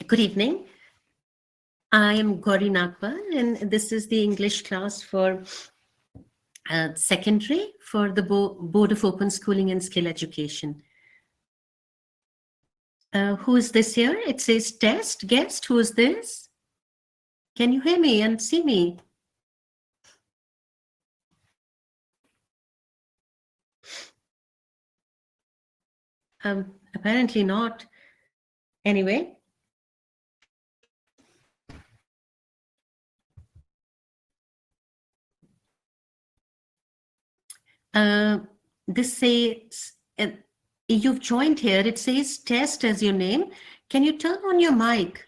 Good evening. I am Gauri Mam, and this is the English class for secondary for the Board of Open Schooling and Skill Education. Who is this here? It says test, guest. Who is this? Can you hear me and see me? Apparently not. Anyway. This says, you've joined here. It says test as your name. Can you turn on your mic?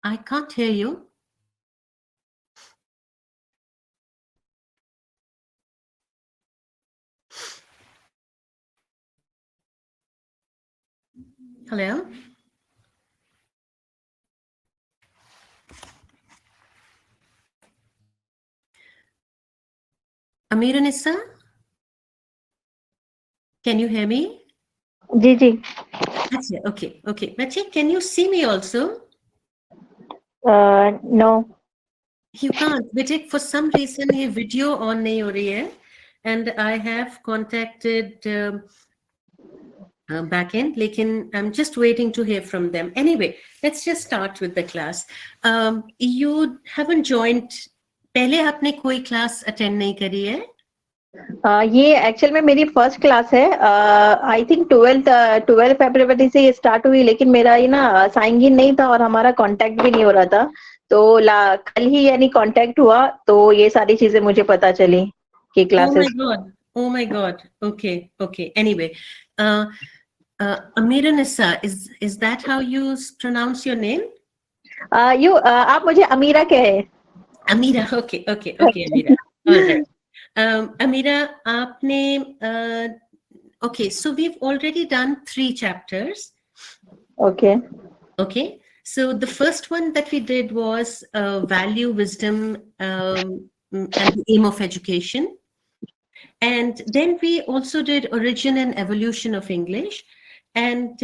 I can't hear you. Hello? Amir Nissa? Can you hear me? Ji. Okay. Bache, can you see me also? No. You can't. Bache, for some reason, ये video on नहीं हो रही है, and I have contacted backend, लेकिन I'm just waiting to hear from them. Anyway, let's just start with the class. You haven't joined. पहले आपने कोई class attend नहीं करी है? ये एक्चुअल में मेरी फर्स्ट क्लास है. आई थिंक 12 फरवरी से ये स्टार्ट हुई, लेकिन मेरा ये ना साइन इन नहीं था और हमारा कांटेक्ट भी नहीं हो रहा था. तो कल ही यानी कांटेक्ट हुआ, तो ये सारी चीजें मुझे पता चली कि classes. Oh my God. Okay. Anyway, Amira Nissa, is that how you pronounce your name? आप मुझे अमीरा कहे. Amira. Okay, Amira. All right. Amira, आपने okay, so we've already done 3 chapters. Okay. So the first one that we did was value, wisdom, and the aim of education. And then we also did origin and evolution of English. And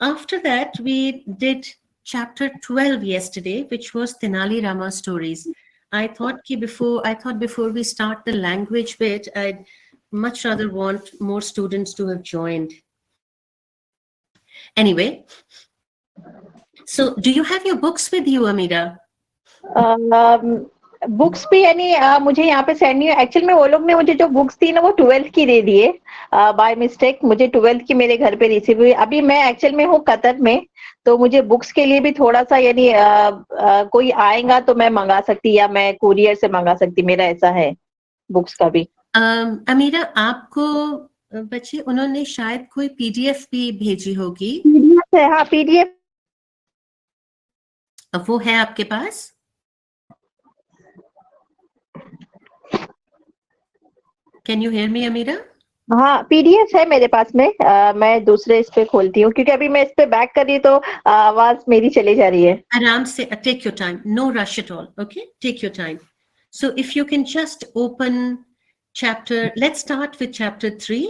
after that, we did chapter 12 yesterday, which was Tenali Rama stories. I thought before we start the language bit, I'd much rather want more students to have joined. Anyway, so do you have your books with you, Amira? Books भी यानी मुझे यहाँ पे send नहीं. Actual में वो लोग ने मुझे जो बुक्स दी ना, वो 12th की दे दिए बाय मिस्टेक. मुझे 12th की मेरे घर पे रिसीव हुई. अभी मैं एक्चुअल में हूँ कतर में, तो मुझे बुक्स के लिए भी थोड़ा सा यानी कोई आएगा तो मैं मंगा सकती, या मैं कुरियर से मंगा सकती. मेरा ऐसा है बुक्स का भी. अमीरा, आपको बच्चे उन्होंने शायद कोई पीडीएफ भी भेजी होगी. पीडीएफ है. हाँ, पीडीएफ वो है आपके पास? Can you hear me, Amira? हाँ, पीडीएफ है मेरे पास में. मैं दूसरे इस पे खोलती हूँ, क्योंकि अभी मैं इस पे बैक कर रही तो आवाज मेरी चली जा रही है. आराम से, take your time, no rush at all. Okay, take your time. So if you can just open chapter, let's start with chapter 3.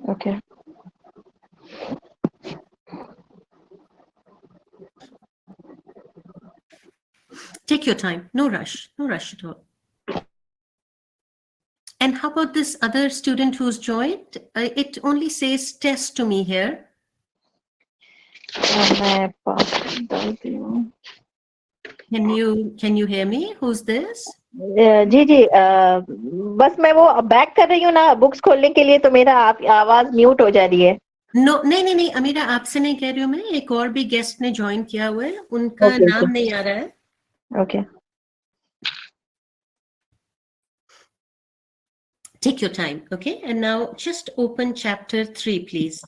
Okay. Take your time, no rush at all. And how about this other student who's joined? It only says test to me here. मैं पास डालती हूँ. Can you hear me? Who's this? जी. बस मैं वो back कर रही हूँ ना बुक्स खोलने के लिए, तो मेरा आवाज म्यूट हो जा रही है. No, नहीं, अमीरा, आपसे नहीं कह रही हूँ मैं. एक और भी गेस्ट ने ज्वाइन किया हुआ है, उनका नाम नहीं आ रहा है. Okay. Take your time, okay? And now just open chapter 3, please.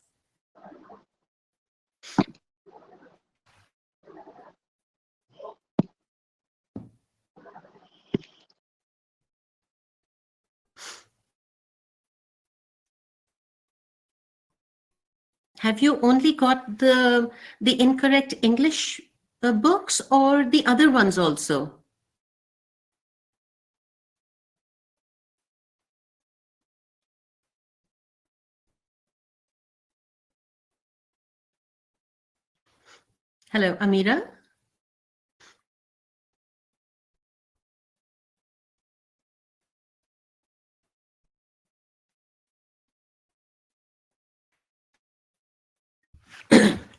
Have you only got the incorrect English books, or the other ones also? Hello, Amira.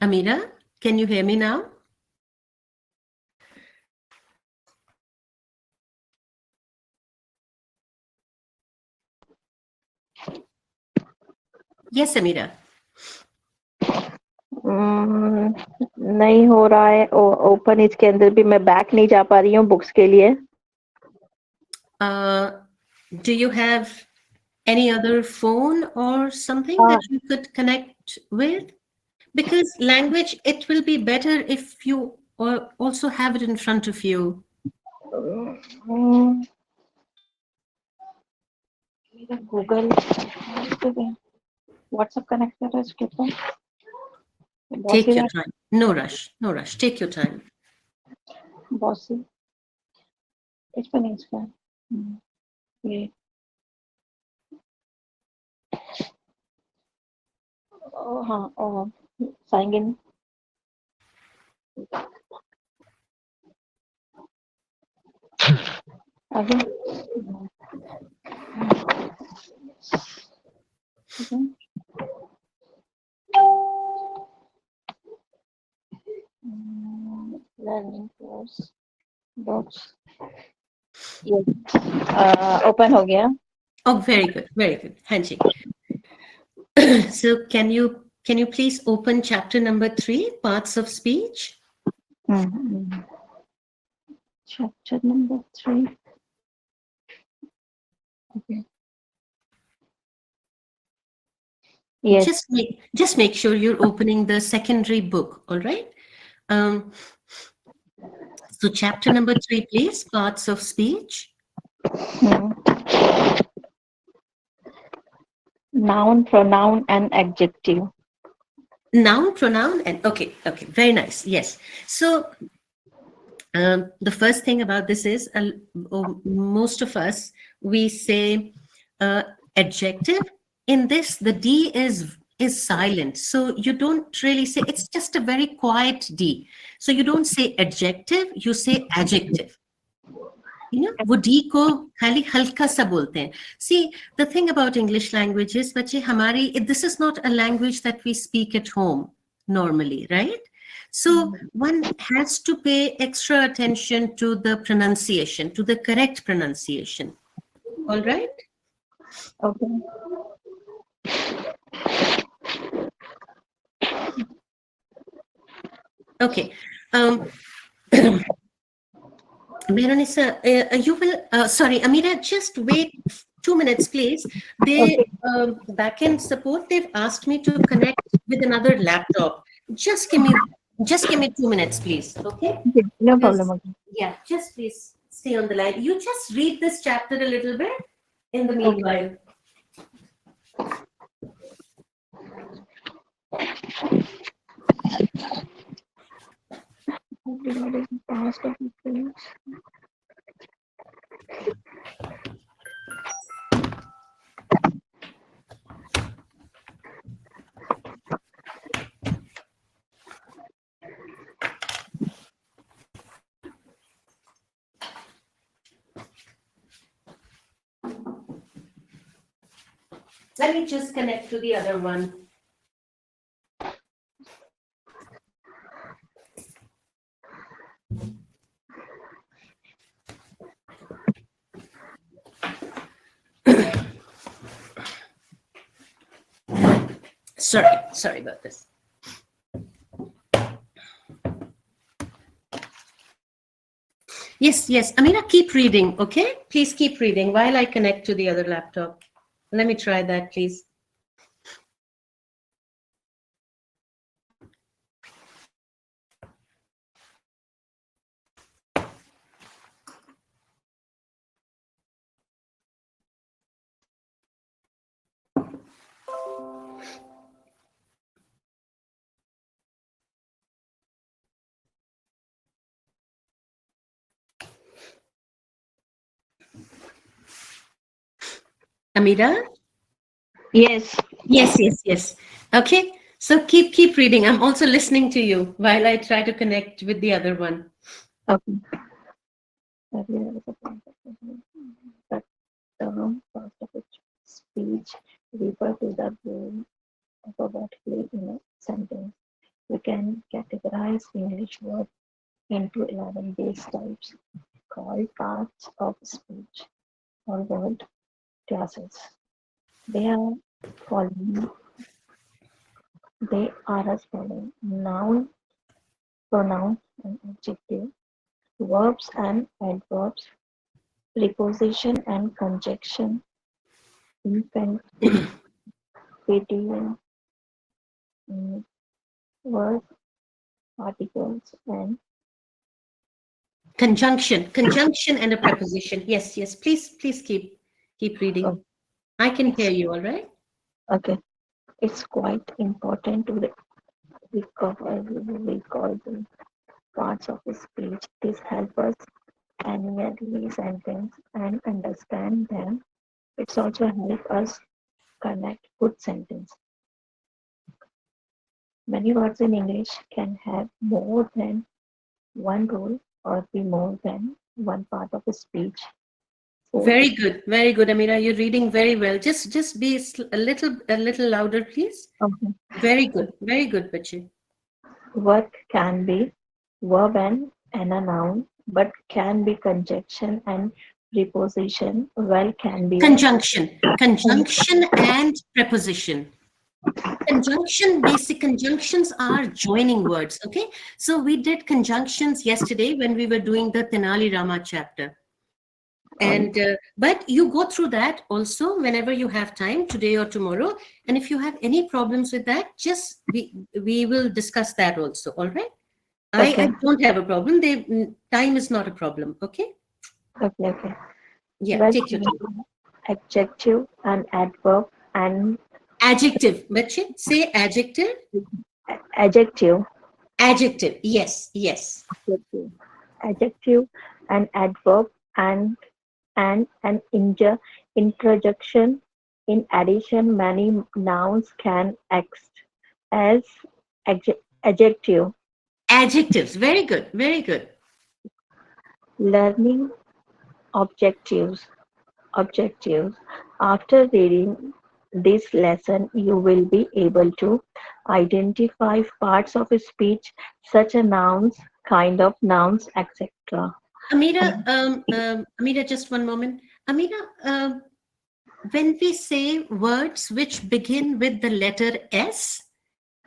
Amira, can you hear me now? Yes, Amira. नहीं हो रहा है open, इसके अंदर भी मैं back नहीं जा पा रही हूँ बुक्स के लिए. Do you have any other phone or something that you could connect with? Because language, it will be better if you also have it in front of you. मेरा गूगल व्हाट्सएप कनेक्टेड है इसके ऊपर. Take your time. No rush. No rush. Take your time. Bossy इस पर नहीं, इसका ये हाँ साइन इन. आगे लर्निंग कोर्स बॉक्स ओपन हो गया. Oh, very good. Very good. Hanji. So can you please open chapter number 3, parts of speech? Chapter number 3. Okay. Yes. Just make sure you're opening the secondary book, all right? So chapter number 3, please, parts of speech. Noun, pronoun, and adjective. Noun, pronoun, and okay, very nice. Yes. So the first thing about this is most of us, we say adjective. In this, the D is silent. So you don't really say, it's just a very quiet D. So you don't say adjective, you say adjective. You know, वो D को खाली हल्का सा बोलते हैं. See, the thing about English language is, बच्चे हमारी, this is not a language that we speak at home normally, right? So one has to pay extra attention to the pronunciation, to the correct pronunciation. All right? Okay. Okay. Veronica, you will, sorry, Amira, just wait 2 minutes, please. They, backend support, they've asked me to connect with another laptop. Just give me 2 minutes, please. Okay? No problem. Okay. Yeah, just please stay on the line. You just read this chapter a little bit in the meanwhile. Let me just connect to the other one. Sorry about this. Yes, Amina, keep reading, okay? Please keep reading while I connect to the other laptop. Let me try that, please. Amira? Yes. Yes. Okay. So keep reading. I'm also listening to you while I try to connect with the other one. Okay. Earlier was a point but term part of a speech refer to the role of a word play in a sentence. We can categorize English words into 11 base types called parts of speech or word classes. They are following. They are as following: noun, pronoun, and adjective, verbs and adverbs, preposition and conjunction, infinitive, mm, verb, articles, and Conjunction and a preposition. Yes. Please keep reading. oh, I can hear it's you, all right? okay. It's quite important to recall the parts of the speech. This helps us analyze sentence and understand them. It's also help us connect good sentence. Many words in English can have more than one role or be more than one part of a speech. So, Very good, Amira. You're reading very well. Just be a little louder, please. okay. Very good, Bache. Work can be verb and a noun, but can be conjunction and preposition. Well, can be a Conjunction and preposition. Basic conjunctions are joining words. Okay, so we did conjunctions yesterday when we were doing the Tenali Rama chapter. And but you go through that also whenever you have time, today or tomorrow. And if you have any problems with that, just we will discuss that also. All right. I okay, don't have a problem. Time is not a problem. Okay. okay. Yeah. Well, Take your time. adjective and adverb and Adjective. Bache, say adjective. adjective, Adjective. Yes. adjective, adjective and adverb and an interjection. In addition, many nouns can act as adjective. Adjectives. Very good. Very good. Learning objectives. After reading this lesson, you will be able to identify parts of a speech such as nouns, kind of nouns, etc. Amira, just one moment. Amira, when we say words which begin with the letter S,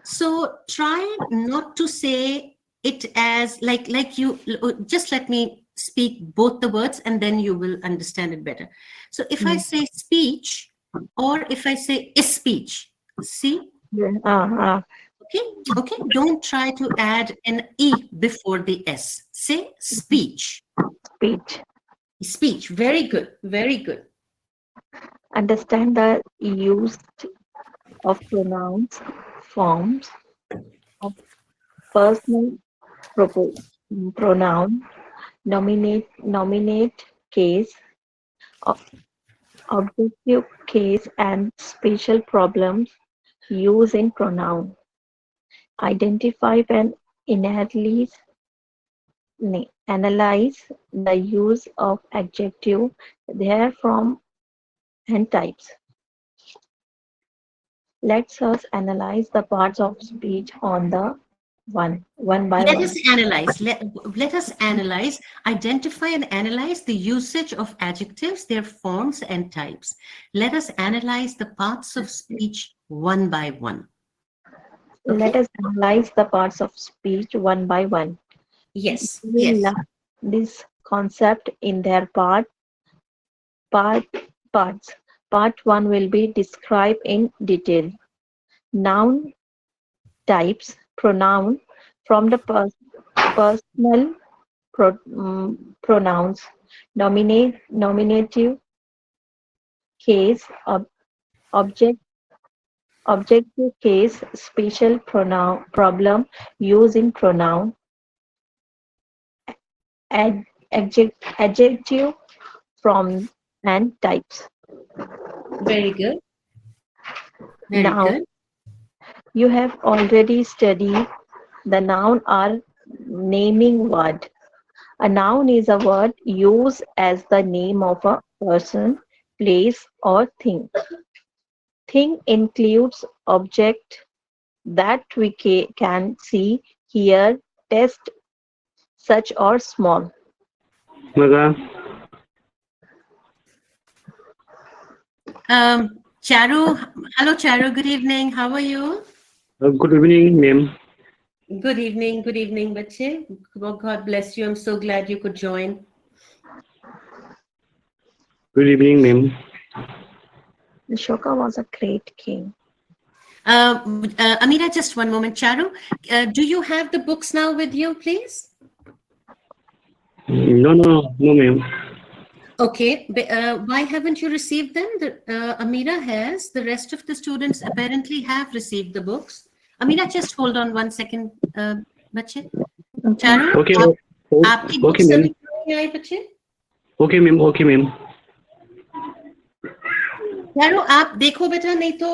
so try not to say it as like you just let me speak both the words and then you will understand it better. So if I Mm. say speech or if I say is speech, see, Yeah. okay, don't try to add an E before the S. Say speech. Speech. Speech. Very good. Very good. Understand the use of pronouns, forms of personal pronoun, nominate case, o- objective case, and special problems used in pronoun. Identify and analyze, analyze the use of adjective, their form and types. Let us analyze the parts of speech on the one by Let one. us analyze. Let us analyze, identify and analyze the usage of adjectives, their forms and types. Let us analyze the parts of speech one by one. Let Okay? us analyze the parts of speech one by one. Yes, We will yes. learn this concept in their part parts. Part one will be described in detail. Noun types, pronoun from the personal pronouns, nominative case, object, objective case, special pronoun problem, use in pronoun, adjective from and types. Very good. Very Noun, good. You have already studied the noun or naming word. A noun is a word used as the name of a person, place, or thing. Thing includes object that we can see, hear, taste, such or small. Maga. Charu, hello Charu, good evening. How are you? Good evening, ma'am. Good evening, bache. God bless you. I'm so glad you could join. Good evening, ma'am. Ashoka was a great king. Amira, just one moment. Charu, do you have the books now with you, please? No, ma'am. Okay. Why haven't you received them? Amira has. The rest of the students apparently have received the books. Amira, just hold on 1 second, बच्चे. Charu, Okay, आपकी okay, books ma'am. अभी क्यों नहीं आई बच्चे? Okay, ma'am. Okay, ma'am. Charu, आप देखो बेटा, नहीं तो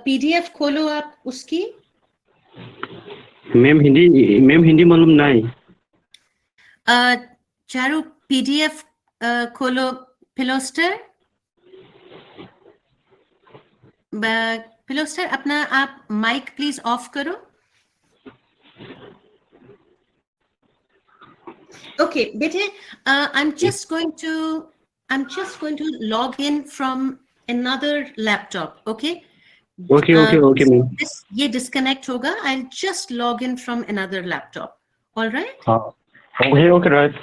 PDF खोलो आप उसकी. Ma'am हिंदी मालूम नहीं. चारू, PDF खोलो फिलोस्टर. फिलोस्टर, अपना आप माइक प्लीज ऑफ करो. Okay, bete, I'm just going to log in from another laptop. Okay. Okay, ma'am. This ye disconnect hoga. I'll just log in from another laptop. All right. Okay, right.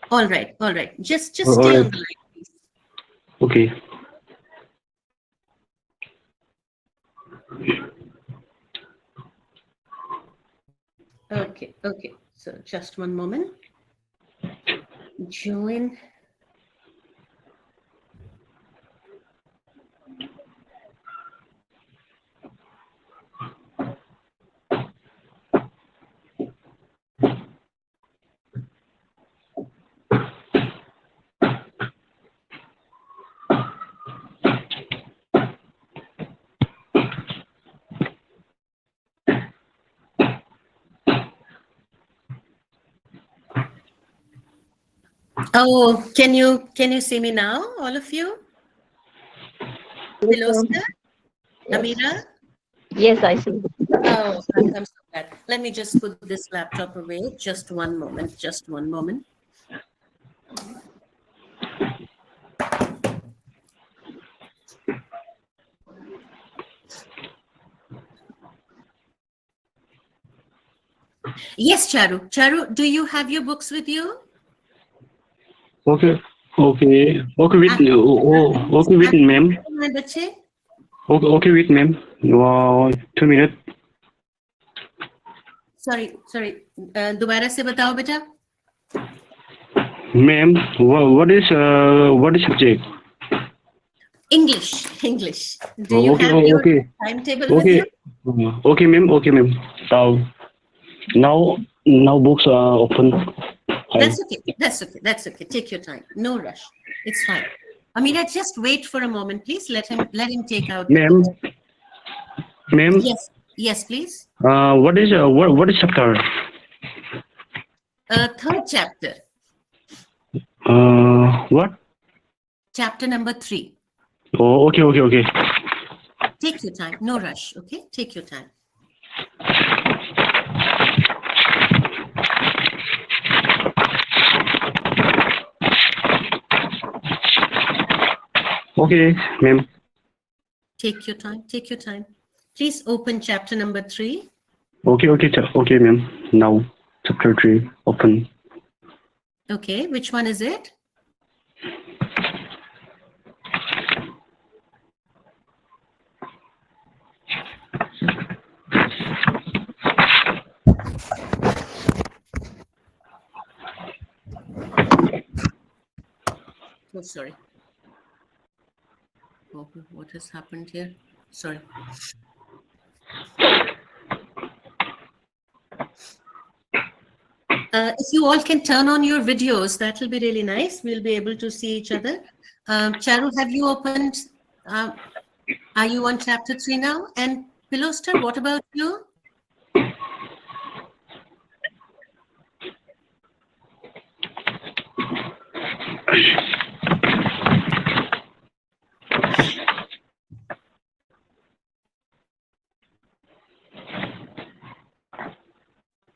All right. Just All stay right. on the line, please. Okay. Okay. So just one moment. Join. Oh, can you see me now, all of you? Hello, sir. Amira? Yes, I see. Oh, I'm so glad. Let me just put this laptop away. Just one moment. Yes, Charu. Charu, do you have your books with you? Okay with ma'am. My bache? Okay with ma'am. 2 minutes. Sorry. दोबारा से बताओ बेटा. Ma'am, what is subject? English. Do you have your timetable with you? Okay, ma'am. Now books are open. That's okay. Take your time. No rush. It's fine. Amira, just wait for a moment, please. Let him take out. Ma'am. Yes, please. What is chapter? Third chapter. What? Chapter number 3. Oh, okay. Take your time. No rush. Okay, take your time. Okay, ma'am. Take your time. Please open chapter number 3. Okay, ma'am. Now, chapter 3, open. Okay, which one is it? Oh, sorry. Oh, what has happened here? Sorry. If you all can turn on your videos, that will be really nice. We'll be able to see each other. Charu, have you opened? Are you on chapter 3 now? And Piloster, what about you?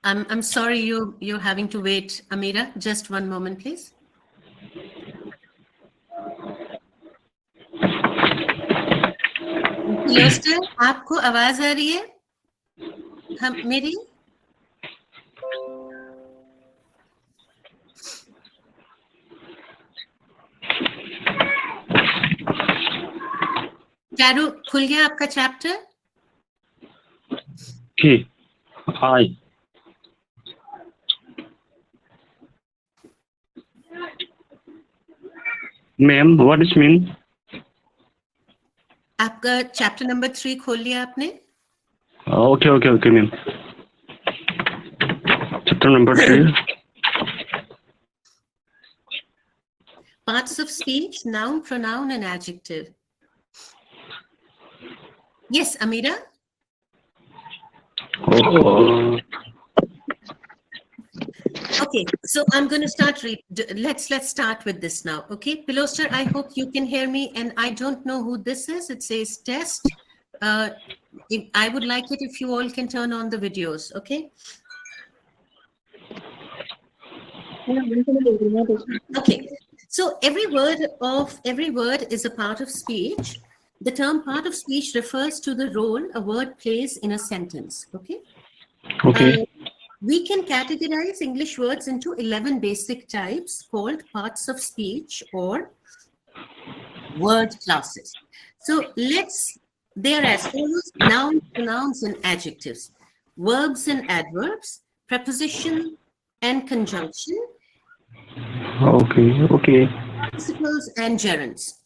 I'm sorry you're having to wait, Amira. Just one moment, please. Piloster, आपको आवाज आ रही है? हम मेरी? चारू, खुल गया आपका chapter? Okay. Hi. Ma'am, what does mean? आपका चैप्टर नंबर 3 खोल लिया आपने? Okay, ma'am. Chapter number 3. Parts of speech, noun, pronoun, and adjective. Yes, Amira? Oh. Okay, so I'm going to start let's start with this now. Okay, Piloster, I hope you can hear me, and I don't know who this is. It says test. I would like it if you all can turn on the videos. Okay. Okay. So every word is a part of speech. The term part of speech refers to the role a word plays in a sentence. Okay. Okay. We can categorize English words into 11 basic types called parts of speech or word classes. So they are as follows: nouns, pronouns, and adjectives, verbs and adverbs, preposition and conjunction, Okay. participles and gerunds.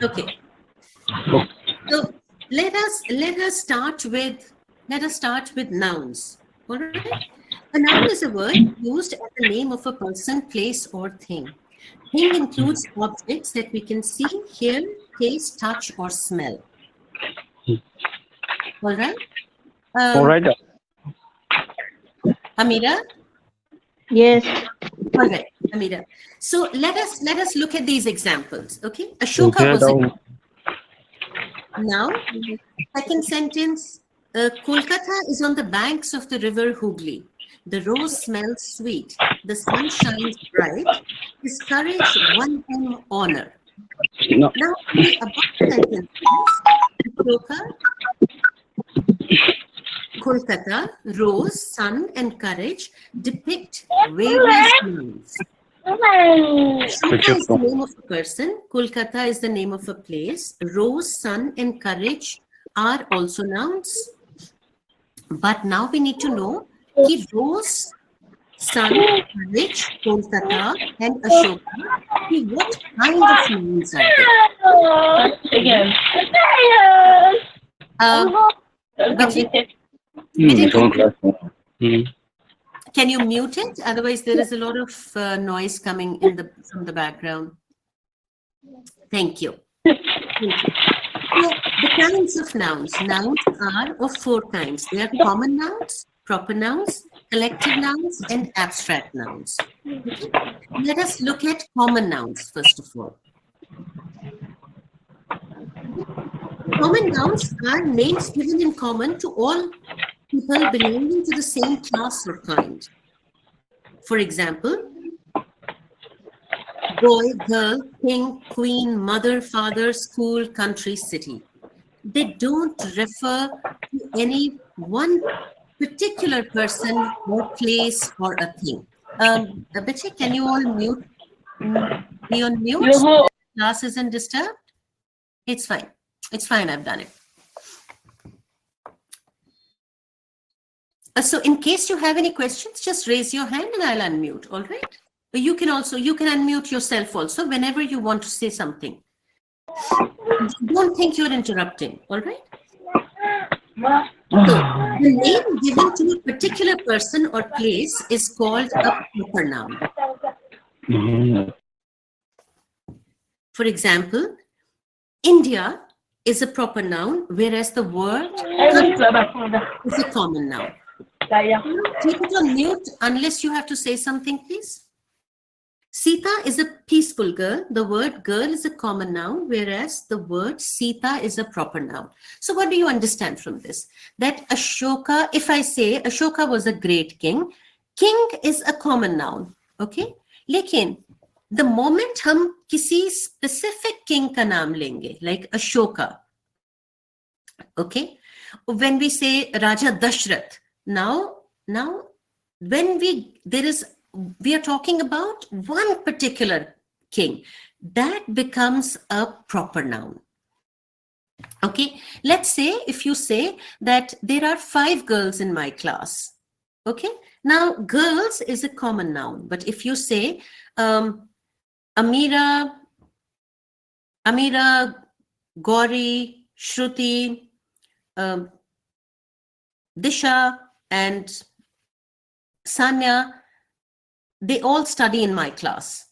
Okay. So let us start with nouns. All right. A noun is a word used as the name of a person, place, or thing. Thing includes objects that we can see, hear, taste, touch, or smell. All right. All right. Amira? Yes. All right, Amira. So let us look at these examples. Okay. Ashoka was a now. Second sentence. Kolkata is on the banks of the river Hooghly. The rose smells sweet. The sun shines bright. His courage won him honor. No. Now the above sentences. Ashoka, Kolkata, rose, sun, and courage depict various nouns. Ashoka is the name of a person. Kolkata is the name of a place. Rose, sun, and courage are also nouns. But now we need to know कि rose, sun, courage, Kolkata, and Ashoka. What kind of nouns are they? Again. Can you mute it? Otherwise, there is a lot of noise coming from the background. Thank you. So, the kinds of nouns. Nouns are of 4 kinds. They are common nouns, proper nouns, collective nouns, and abstract nouns. Okay. Let us look at common nouns first of all. Common nouns are names given in common to all people belonging to the same class or kind. For example, boy, girl, king, queen, mother, father, school, country, city. They don't refer to any one particular person or place or a thing. Abhishek, can you all be on mute? Class isn't disturbed? It's fine. It's fine, I've done it. So in case you have any questions, just raise your hand and I'll unmute, all right? You can unmute yourself also whenever you want to say something. Don't think you're interrupting, all right? So the name given to a particular person or place is called a proper noun. For example, India is a proper noun, whereas the word is a common noun. Keep it on mute unless you have to say something, please. Sita is a peaceful girl. The word girl is a common noun, whereas the word Sita is a proper noun. So what do you understand from this? That Ashoka, if I say Ashoka was a great king, king is a common noun, okay? लेकिन the moment हम किसी specific king का नाम लेंगे, like Ashoka, okay? When we say Raja Dashrath, now when we are talking about one particular king, that becomes a proper noun. Okay, let's say if you say that there are 5 girls in my class. Okay, now girls is a common noun, but if you say Amira, Gauri, Shruti, Disha, and Sanya, they all study in my class.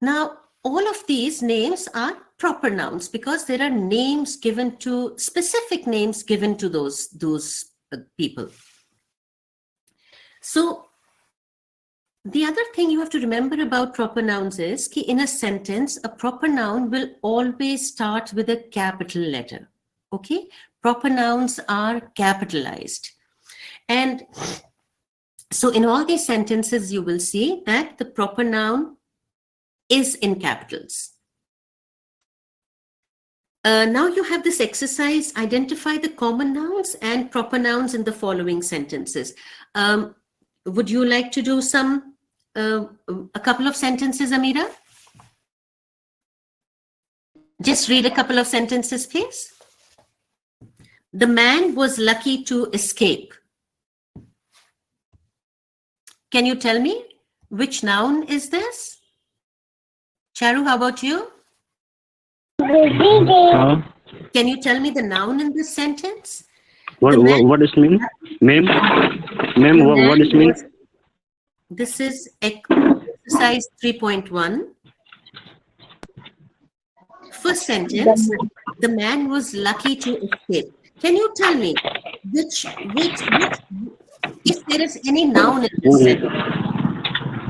Now, all of these names are proper nouns because there are names given to, specific names given to those people. So, the other thing you have to remember about proper nouns is that in a sentence, a proper noun will always start with a capital letter. Okay? Proper nouns are capitalized. And so in all these sentences, you will see that the proper noun is in capitals. Now you have this exercise, identify the common nouns and proper nouns in the following sentences. Would you like to do a couple of sentences, Amira? Just read a couple of sentences, please. The man was lucky to escape. Can you tell me which noun is this? Charu, how about you? Can you tell me the noun in this sentence? What is mean? Ma'am, what is mean? This is exercise 3.1. First sentence, the man was lucky to escape. Can you tell me which if there is any noun in this sentence?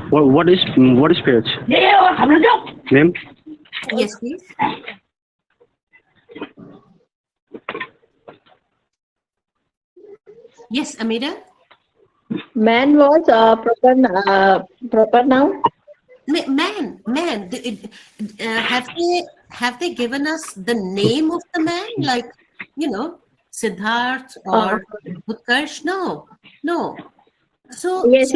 What is page? Ma'am? Yes, please. Yes, Amira? Man was proper noun. Man. Have they given us the name of the man, like, Siddharth or Utkarsh? No. So Yes.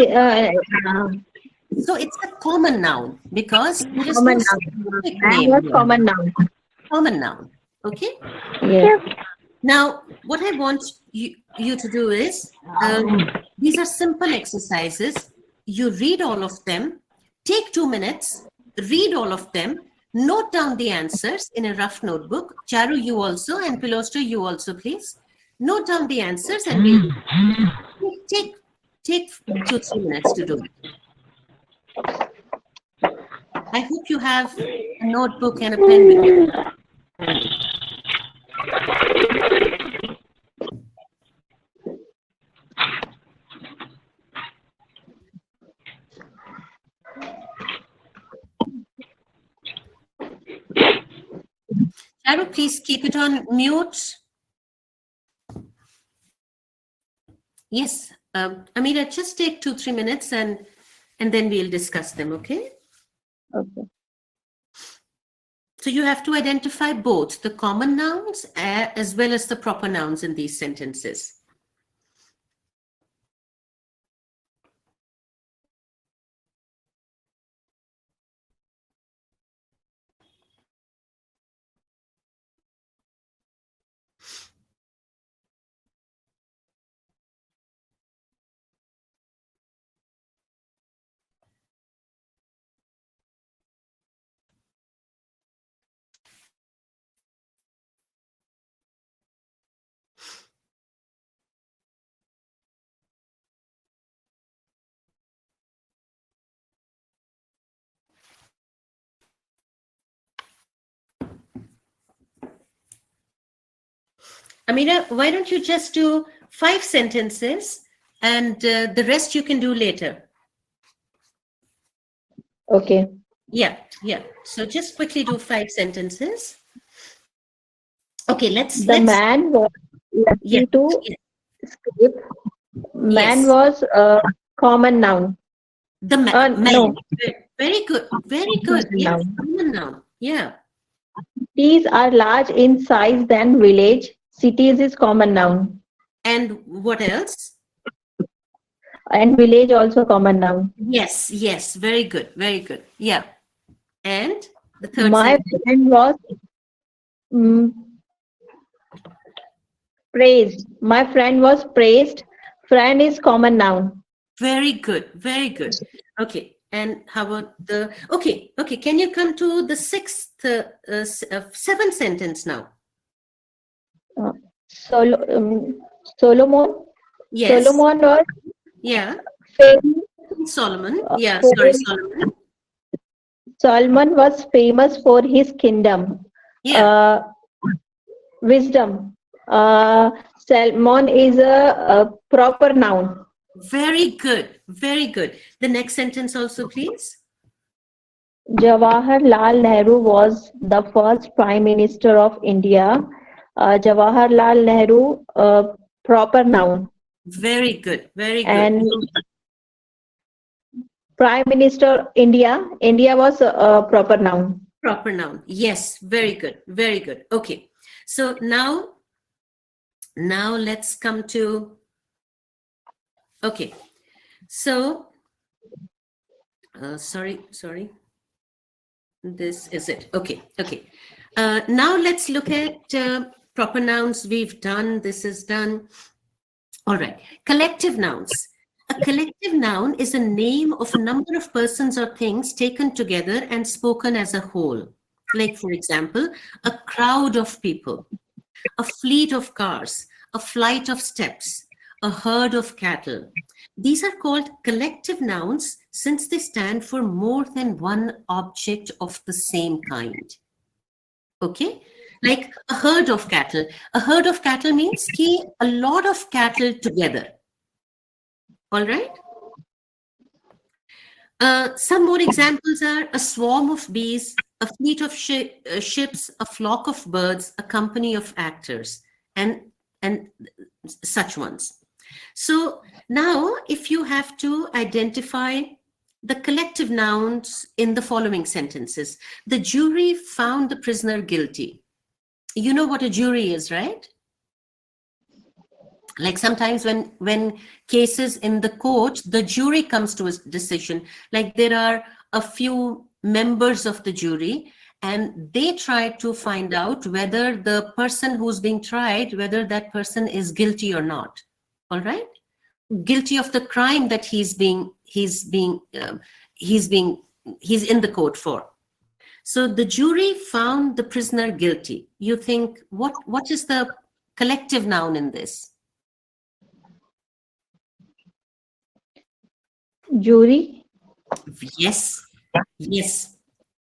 so it's a common noun because there is Common no noun. specific Man name was here. common noun. Common noun. Okay. Yes. Now, what I want you to do is, these are simple exercises. You read all of them, take 2 minutes, read all of them, note down the answers in a rough notebook. Charu, you also, and Pilosto, you also, please. Note down the answers and we'll take 2-3 minutes to do it. I hope you have a notebook and a pen with you. Charu, please keep it on mute. Yes, Amira, just take 2-3 minutes and then we'll discuss them, okay? Okay. So you have to identify both the common nouns as well as the proper nouns in these sentences. Amina, why don't you just do 5 sentences and the rest you can do later. Okay. Yeah. So just quickly do 5 sentences. Okay, let's. Man was lucky Yes. to escape. Man Yes. was a common noun. The man. No, Very good. Very good. common Yes. noun. Common noun. Yeah. Cities are large in size than village. Cities is common noun. And what else? And village also common noun. Yes. Very good. Very good. Yeah. And the third My sentence. friend was mm, praised. My friend was praised. Friend is common noun. Very good. Very good. Okay. And how about the? Okay. Can you come to the seventh sentence now? Uh, Solomon. Yes. Solomon was Yeah. famous. Solomon. Yeah. For Sorry, Solomon. Solomon was famous for his kingdom. Yeah. Wisdom. Salmon is a proper noun. Very good. Very good. The next sentence also, please. Jawaharlal Nehru was the first Prime Minister of India. Jawaharlal Nehru, proper noun. Very good. Very good. And Prime Minister India. India was a proper noun. Proper noun. Yes. Very good. Very good. Okay. So now let's come to. Okay. So, sorry. This is it. Okay. Now let's look at proper nouns. We've done. This is done. All right. Collective nouns. A collective noun is a name of a number of persons or things taken together and spoken as a whole. Like, for example, a crowd of people, a fleet of cars, a flight of steps, a herd of cattle. These are called collective nouns since they stand for more than one object of the same kind. Okay? Like a herd of cattle. A herd of cattle means a lot of cattle together. All right? Some more examples are a swarm of bees, a fleet of ships, a flock of birds, a company of actors, and such ones. So now, if you have to identify the collective nouns in the following sentences, the jury found the prisoner guilty. You know what a jury is, right? Like sometimes when cases in the court, the jury comes to a decision. Like there are a few members of the jury and they try to find out whether the person who's being tried, whether that person is guilty or not. All right? Guilty of the crime that he's in the court for. So the jury found the prisoner guilty. You think what is the collective noun in this? Jury. Yes.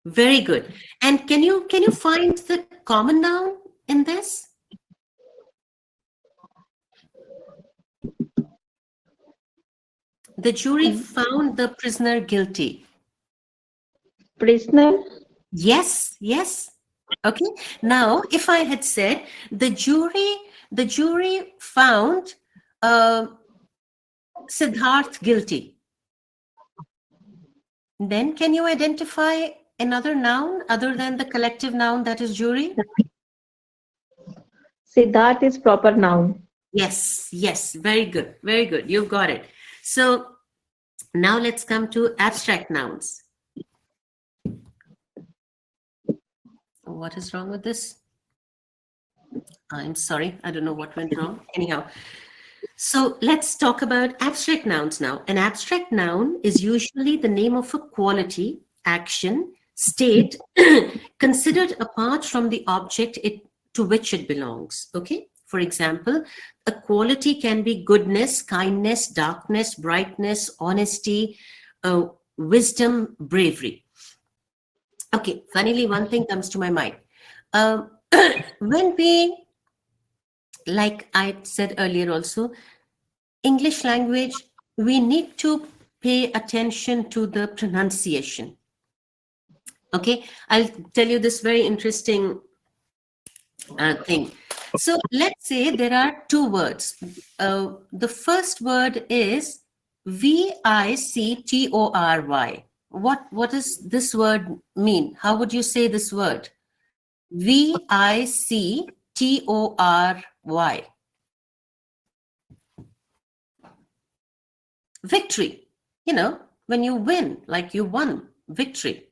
Very good. And can you find the common noun in this? The jury found the prisoner guilty. Prisoner. Yes. Okay. Now, if I had said the jury found Siddharth guilty, then can you identify another noun other than the collective noun that is jury? Siddharth is proper noun. Yes. Very good. You've got it. So now let's come to abstract nouns. What is wrong with this? I'm sorry. I don't know what went wrong. Anyhow, so let's talk about abstract nouns now. An abstract noun is usually the name of a quality, action, state considered apart from the object to which it belongs. Okay. For example, a quality can be goodness, kindness, darkness, brightness, honesty, wisdom, bravery. Okay, finally, one thing comes to my mind. When like I said earlier also, English language, we need to pay attention to the pronunciation. Okay, I'll tell you this very interesting thing. So let's say there are two words. The first word is Victory. What does this word mean? How would you say this word? Victory. Victory. You know, when you win, like you won, victory.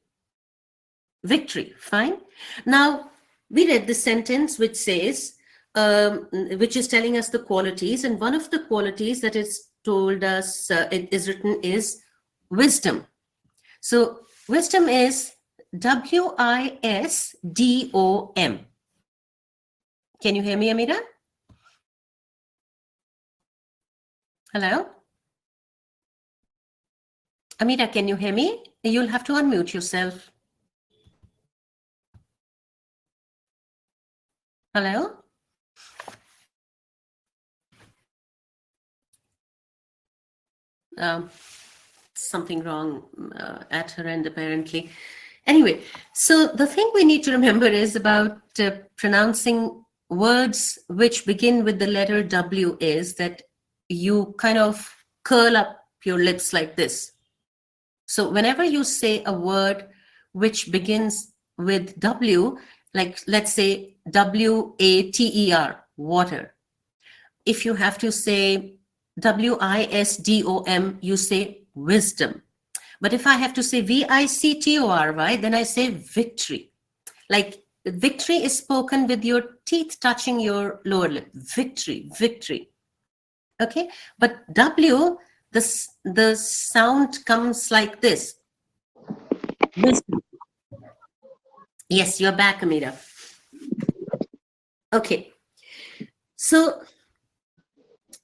Victory, fine. Now, we read the sentence which says, which is telling us the qualities, and one of the qualities that is told us, it is written is wisdom. So wisdom is WISDOM. Can you hear me, Amira? Hello? Amira, can you hear me? You'll have to unmute yourself. Hello? Something wrong at her end, apparently. Anyway, so the thing we need to remember is about pronouncing words which begin with the letter W is that you kind of curl up your lips like this. So whenever you say a word which begins with W, like let's say WATER, water. If you have to say WISDOM, you say wisdom. But if I have to say VICTORY, then I say victory. Like victory is spoken with your teeth touching your lower lip. Victory, victory. Okay, but W, the sound comes like this. Wisdom. Yes, you're back, Amira. Okay, so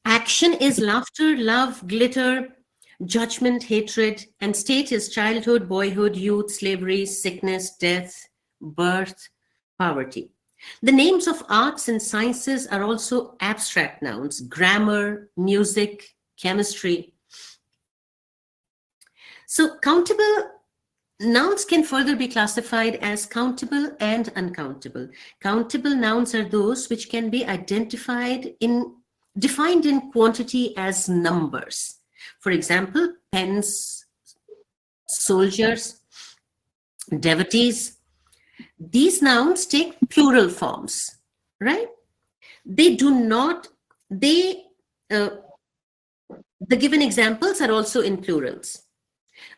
action is laughter, love, glitter, judgment, hatred, and state is childhood, boyhood, youth, slavery, sickness, death, birth, poverty. The names of arts and sciences are also abstract nouns: grammar, music, chemistry. So countable nouns can further be classified as countable and uncountable. Countable nouns are those which can be defined in quantity as numbers. For example, pens, soldiers, devotees. These nouns take plural forms, right? They do not, the given examples are also in plurals.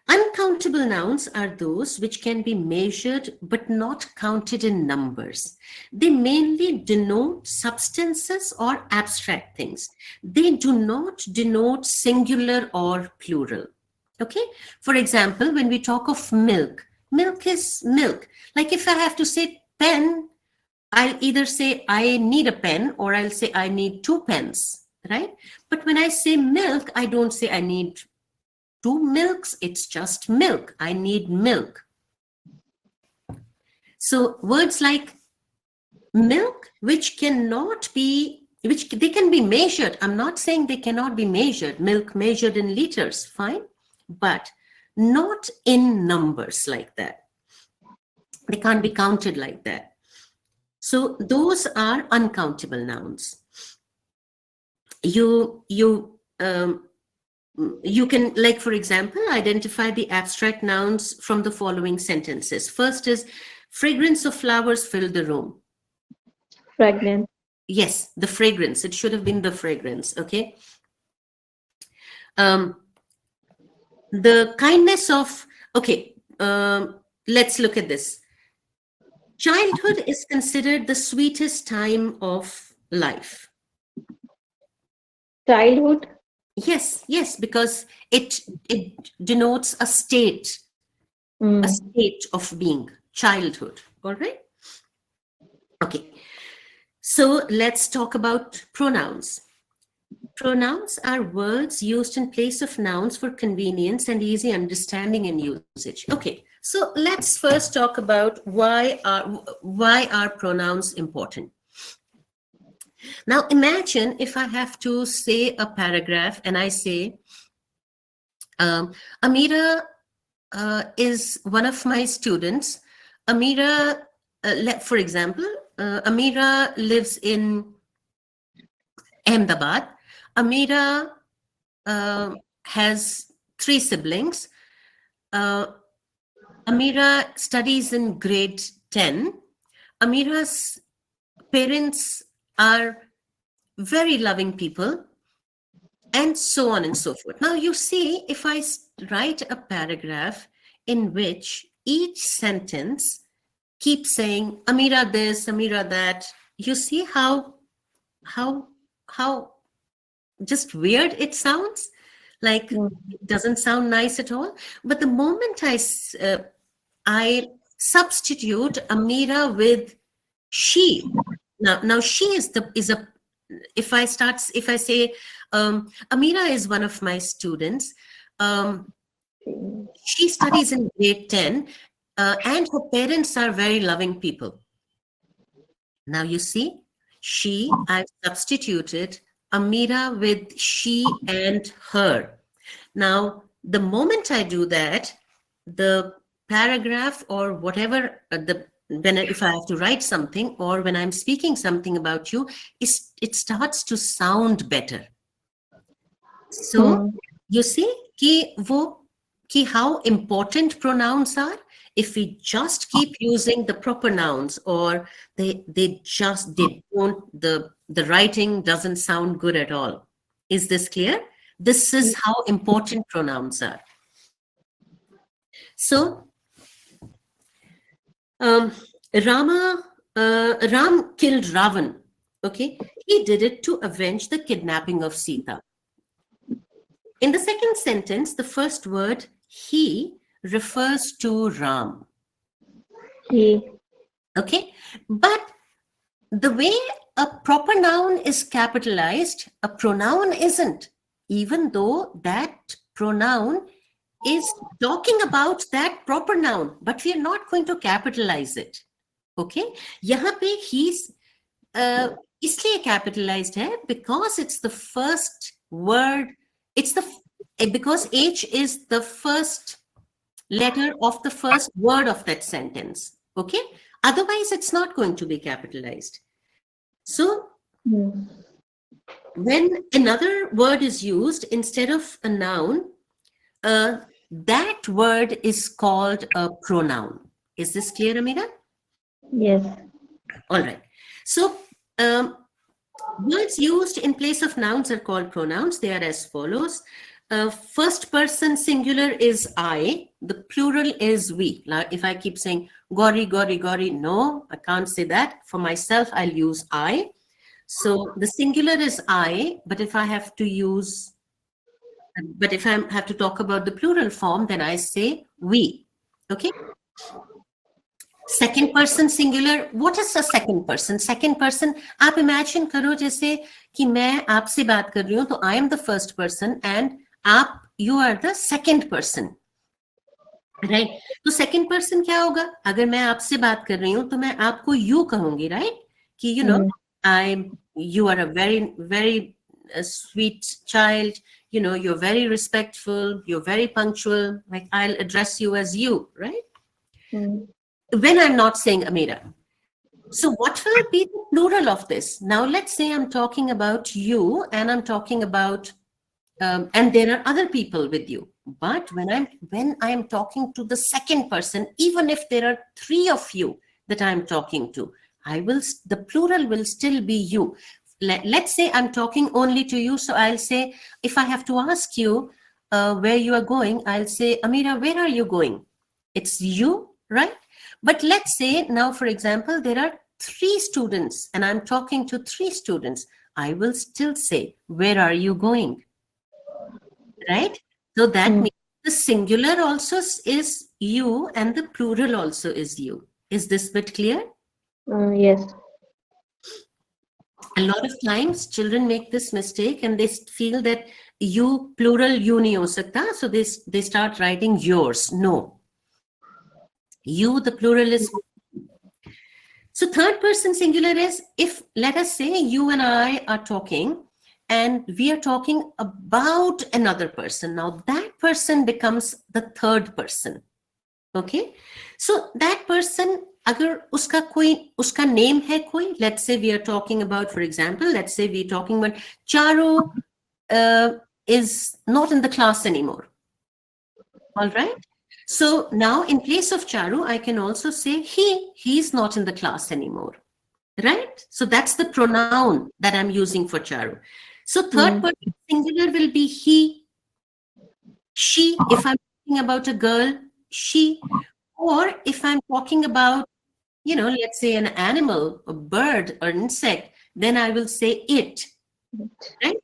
Uncountable nouns are those which can be measured but not counted in numbers. They mainly denote substances or abstract things. They do not denote singular or plural. Okay? For example, when we talk of milk, milk is milk. Like if I have to say pen, I'll either say I need a pen or I'll say I need 2 pens, right? But when I say milk, I don't say I need 2 milks, it's just milk. I need milk. So words like milk, which they can be measured. I'm not saying they cannot be measured. Milk measured in liters, fine, but not in numbers like that. They can't be counted like that. So those are uncountable nouns. You can, like, for example, identify the abstract nouns from the following sentences. First is, fragrance of flowers filled the room. Fragrance. Yes, the fragrance. It should have been the fragrance, okay? The kindness of, okay, let's look at this. Childhood is considered the sweetest time of life. Childhood. Yes, because it denotes a state of being, childhood. All right. Okay. So let's talk about pronouns. Pronouns are words used in place of nouns for convenience and easy understanding and usage. Okay. So let's first talk about why are pronouns important. Now imagine if I have to say a paragraph and I say, Amira is one of my students. Amira, for example, Amira lives in Ahmedabad. Amira has 3 siblings. Amira studies in grade 10. Amira's parents are very loving people, and so on and so forth. Now, you see, if I write a paragraph in which each sentence keeps saying Amira this, Amira that, you see how just weird it sounds? Like, it doesn't sound nice at all. But the moment I substitute Amira with she, now she is a, if I say Amira is one of my students, she studies in grade 10, and her parents are very loving people. Now you see, I've substituted Amira with she and her. Now, the moment I do that, the paragraph or whatever, if I have to write something or when I'm speaking something about you, it starts to sound better. So, you see how important pronouns are. If we just keep using the proper nouns, or the writing doesn't sound good at all. Is this clear? This is how important pronouns are. So, Ram killed Ravan. Okay, he did it to avenge the kidnapping of Sita. In the second sentence, the first word he refers to Ram. He. Okay, but the way a proper noun is capitalized, a pronoun isn't, even though that pronoun is talking about that proper noun, but we are not going to capitalize it. Okay, यहाँ पे he's इसलिए capitalized है because it's the first word. Because H is the first letter of the first word of that sentence. Okay, otherwise it's not going to be capitalized. So when another word is used instead of a noun, that word is called a pronoun. Is this clear, Amira? Yes. All right. So words used in place of nouns are called pronouns. They are as follows. First person singular is I. The plural is we. Now, if I keep saying Gauri, Gauri, Gauri, no, I can't say that. For myself, I'll use I. So the singular is I, but if I have to talk about the plural form, then I say we. Okay. Second person singular. What is a second person? Second person, आप imagine करो जैसे कि मैं आपसे बात कर रही हूँ, तो I am the first person and you are the second person. Right? तो second person क्या होगा? अगर मैं आपसे बात कर रही हूँ, तो मैं आपको you कहूँगी, right? कि you are a very, very sweet child. You know, you're very respectful. You're very punctual. Like, I'll address you as you, right? When I'm not saying Amira. So what will be the plural of this? Now, let's say I'm talking about you and I'm talking about, and there are other people with you. But when I am talking to the second person, even if there are 3 of you that I'm talking to, the plural will still be you. Let's say I'm talking only to you. So I'll say, if I have to ask you where you are going, I'll say, Amira, where are you going? It's you, right? But let's say now, for example, there are 3 students and I'm talking to 3 students. I will still say, where are you going? Right? So that means the singular also is you and the plural also is you. Is this bit clear? Yes. A lot of times children make this mistake and they feel that you plural you nahi ho sakta, so they start writing yours. No. You, the plural is. So third person singular is if, let us say, you and I are talking and we are talking about another person. Now that person becomes the third person. Okay. So that person, agar uska name hai koi, let's say we are talking about, for example, let's say we're talking about Charu is not in the class anymore. All right. So now in place of Charu, I can also say he's not in the class anymore. Right? So that's the pronoun that I'm using for Charu. So third person singular will be he, she, if I'm talking about a girl, she, or if I'm talking about, let's say an animal, a bird or insect, then I will say it. Right?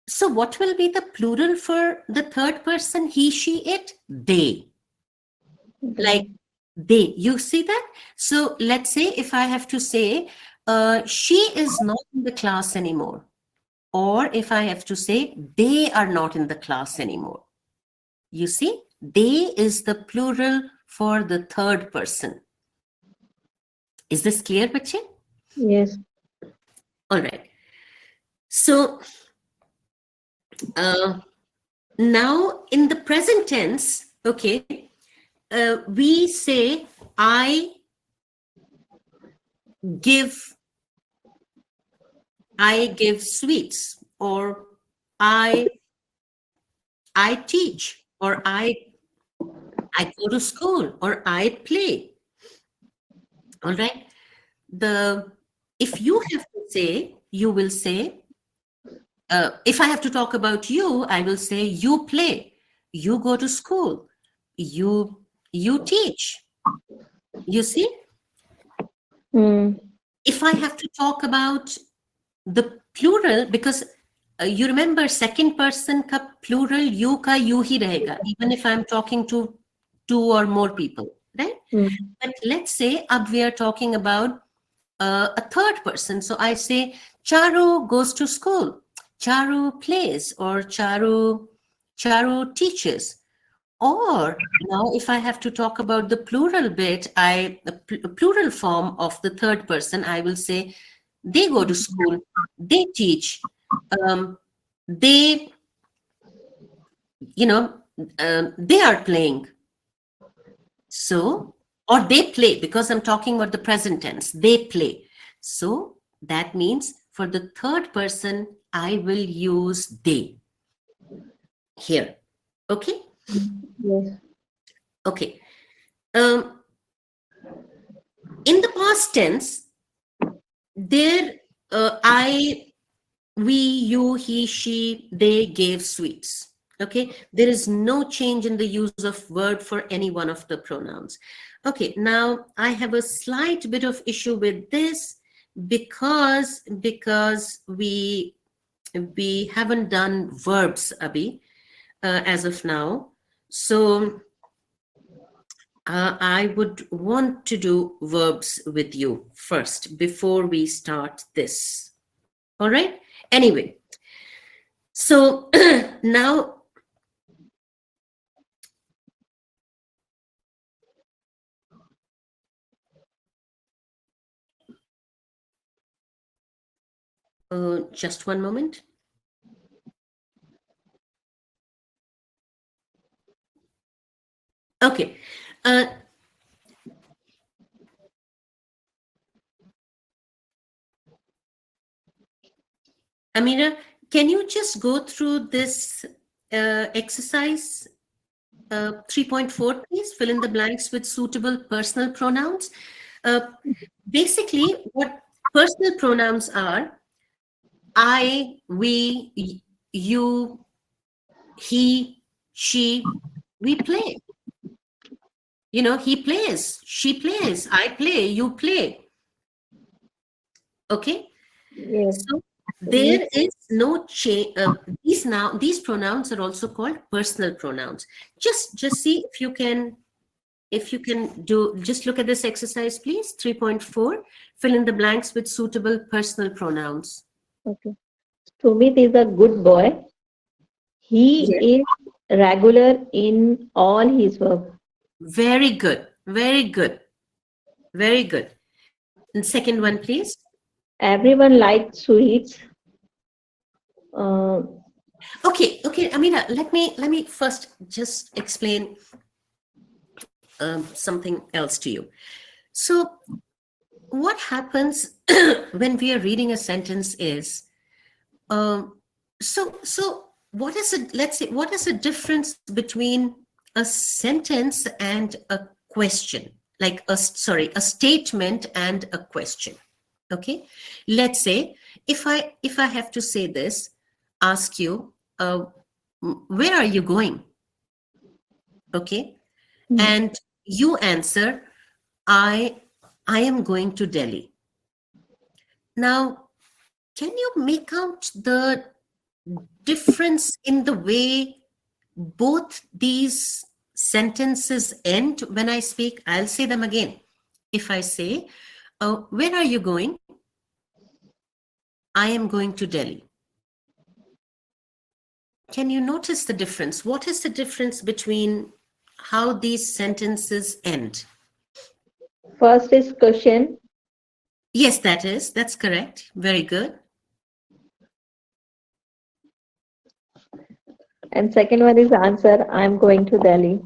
So what will be the plural for the third person? He, she, it? They. Like they. You see that? So let's say if I have to say, she is not in the class anymore. Or if I have to say, they are not in the class anymore. You see? They is the plural for the third person. Is this clear, bache? Yes. All right. So now in the present tense, okay, we say I give sweets, or I teach, or I go to school, or I play. All right. If you have to say, you will say, if I have to talk about you, I will say you play, you go to school, you teach. You see? If I have to talk about the plural, because you remember second person ka plural you ka you hi rahega, even if I'm talking to two or more people, right? But let's say we are talking about a third person. So I say Charu goes to school, Charu plays, or Charu teaches. Or now if I have to talk about the plural bit, the plural form of the third person, I will say they go to school, they teach, they, they are playing. So, or they play, because I'm talking about the present tense, they play. So that means for the third person, I will use they here. Okay? Yes. Okay. In the past tense, there, we, you, he, she, they gave sweets. Okay, there is no change in the use of word for any one of the pronouns. Okay, now I have a slight bit of issue with this because we haven't done verbs, Abhi, as of now. So I would want to do verbs with you first before we start this. All right. Anyway, so now just one moment. Okay. Amira, can you just go through this exercise 3.4, please? Fill in the blanks with suitable personal pronouns. Basically, what personal pronouns are: I, we, you, he, she. We play. He plays, she plays, I play, you play. Okay? Yes. So there is no change. These pronouns are also called personal pronouns. Just see if you can do, just look at this exercise, please. 3.4, fill in the blanks with suitable personal pronouns. Okay. Sumit is a good boy. He is regular in all his work. Very good. Very good. Very good. And second one, please. Everyone likes sweets. Uh, Okay, Amina, let me first just explain something else to you. So what happens when we are reading a sentence is, so what is it? Let's say, what is the difference between a sentence and a question? Like a statement and a question. Okay, let's say if I have to say this, ask you, where are you going? Okay, and you answer, I am going to Delhi. Now, can you make out the difference in the way both these sentences end when I speak? I'll say them again. If I say, where are you going? I am going to Delhi. Can you notice the difference? What is the difference between how these sentences end? First is question. Yes, that's correct. Very good. And second one is answer. I'm going to Delhi.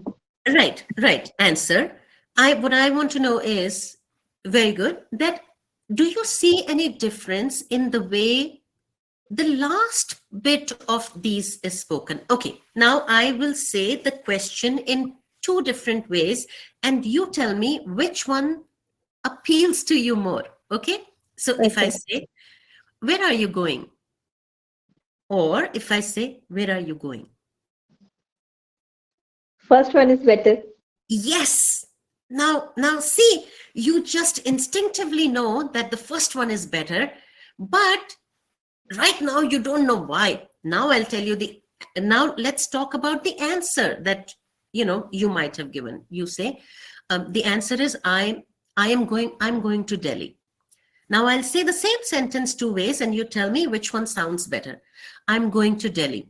Right. Answer. What I want to know is, very good, that do you see any difference in the way the last bit of these is spoken? Okay, now I will say the question in two different ways, and you tell me which one appeals to you more. Okay, so if I Okay. say, where are you going? Or if I say, where are you going? First one is better. Yes. Now see, you just instinctively know that the first one is better, but right now you don't know why. Now I'll tell you now let's talk about the answer that you might have given. You say, the answer is I'm going to Delhi. Now I'll say the same sentence two ways and you tell me which one sounds better. I'm going to Delhi.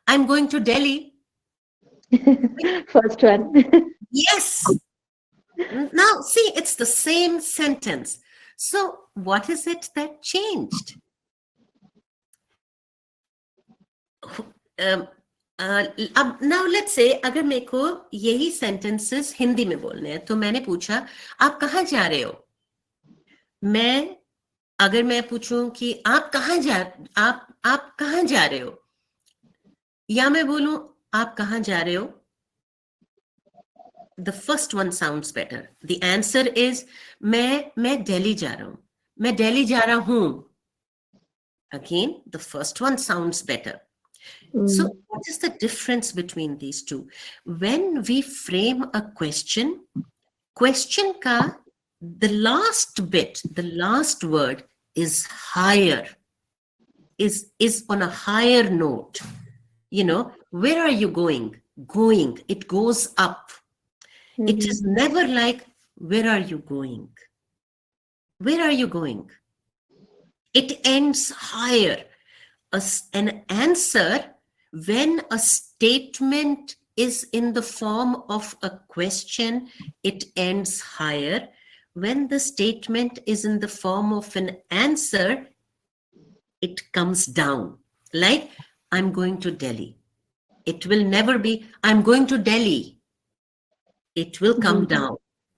I'm going to Delhi. First one. Yes. Now, see, it's the same sentence. So, what is it that changed? अब now let's say अगर मेरे को यही sentences Hindi में बोलने हैं तो मैंने पूछा आप कहाँ जा रहे हो? अगर मैं पूछूं कि आप कहाँ जा रहे हो? या मैं बोलूं आप कहाँ जा रहे हो? The first one sounds better. The answer is मैं दिल्ली जा रहा हूं. मैं दिल्ली जा रहा हूं. Again, the first one sounds better. So what is the difference between these two? When we frame a question ka the last bit, the last word is higher, is on a higher note. Where are you going? Going, it goes up. It is never like, where are you going? Where are you going? It ends higher. An answer, when a statement is in the form of a question, it ends higher. When the statement is in the form of an answer, it comes down. Like, I'm going to Delhi. It will never be, I'm going to Delhi. It will come down.